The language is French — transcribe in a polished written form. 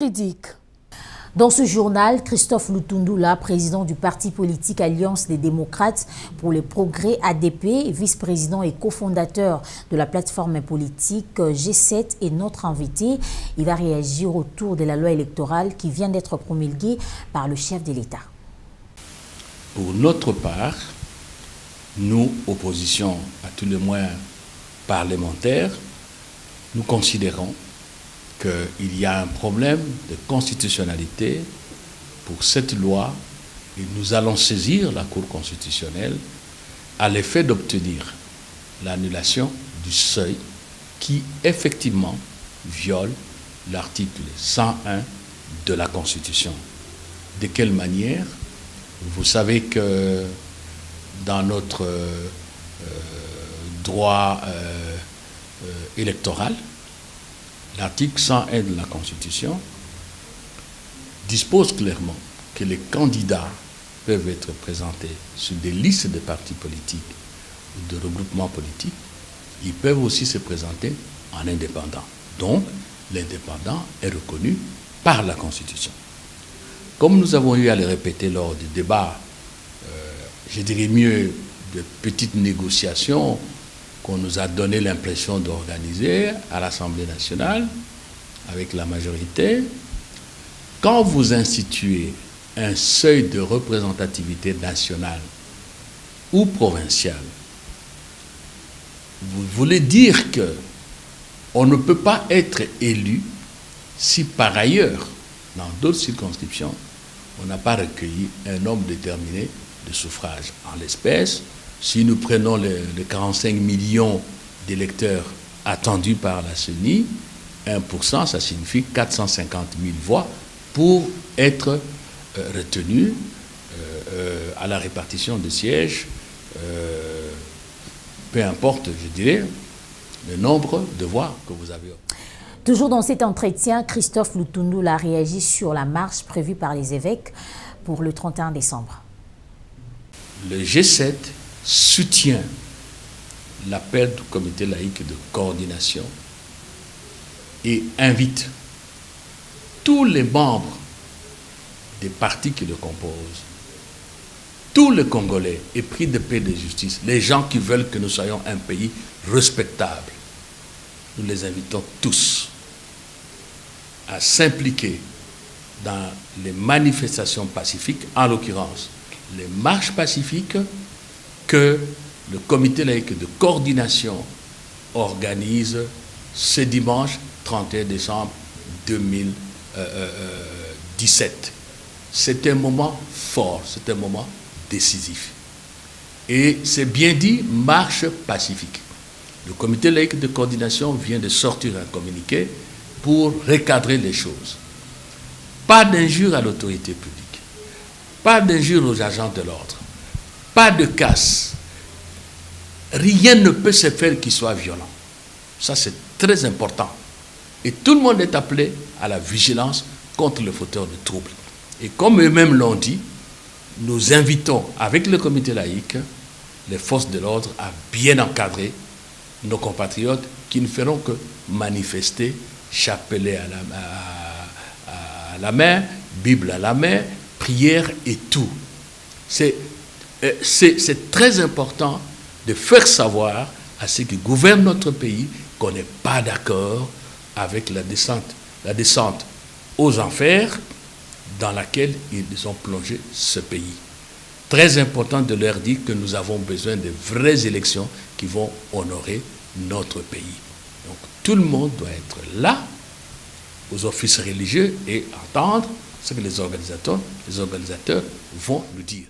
Critique. Dans ce journal, Christophe Lutundula, président du parti politique Alliance des démocrates pour le progrès ADP, vice-président et cofondateur de la plateforme politique G7 est notre invité. Il va réagir autour de la loi électorale qui vient d'être promulguée par le chef de l'État. Pour notre part, nous, opposition à tous les moyens parlementaires, nous considérons qu'il y a un problème de constitutionnalité pour cette loi et nous allons saisir la Cour constitutionnelle à l'effet d'obtenir l'annulation du seuil qui effectivement viole l'article 101 de la Constitution. De quelle manière? Vous savez que dans notre droit électoral, l'article 101 de la Constitution dispose clairement que les candidats peuvent être présentés sur des listes de partis politiques ou de regroupements politiques. Ils peuvent aussi se présenter en indépendant. Donc, l'indépendant est reconnu par la Constitution. Comme nous avons eu à le répéter lors du débat, je dirais mieux de petites négociations qu'on nous a donné l'impression d'organiser à l'Assemblée nationale avec la majorité, quand vous instituez un seuil de représentativité nationale ou provinciale, vous voulez dire que on ne peut pas être élu si par ailleurs, dans d'autres circonscriptions, on n'a pas recueilli un nombre déterminé de suffrages. En l'espèce, si nous prenons les 45 millions d'électeurs attendus par la CENI, 1%, ça signifie 450 000 voix pour être retenus à la répartition des sièges, peu importe, je dirais, le nombre de voix que vous avez. Toujours dans cet entretien, Christophe Lutundula a réagi sur la marche prévue par les évêques pour le 31 décembre. Le G7 soutient l'appel du comité laïque de coordination et invite tous les membres des partis qui le composent, tous les Congolais épris de paix et de justice, les gens qui veulent que nous soyons un pays respectable, nous les invitons tous à s'impliquer dans les manifestations pacifiques, en l'occurrence les marches pacifiques que le comité laïque de coordination organise ce dimanche 31 décembre 2017. C'est un moment fort, c'est un moment décisif. Et c'est bien dit, marche pacifique. Le comité laïque de coordination vient de sortir un communiqué pour recadrer les choses. Pas d'injure à l'autorité publique, pas d'injure aux agents de l'ordre, pas de casse. Rien ne peut se faire qui soit violent. Ça, c'est très important. Et tout le monde est appelé à la vigilance contre le fauteur de troubles. Et comme eux-mêmes l'ont dit, nous invitons, avec le comité laïque, les forces de l'ordre à bien encadrer nos compatriotes qui ne feront que manifester, chapelet à la main, Bible à la main, prière et tout. C'est très important de faire savoir à ceux qui gouvernent notre pays qu'on n'est pas d'accord avec la descente aux enfers dans laquelle ils ont plongé ce pays. Très important de leur dire que nous avons besoin de vraies élections qui vont honorer notre pays. Donc tout le monde doit être là, aux offices religieux, et entendre ce que les organisateurs vont nous dire.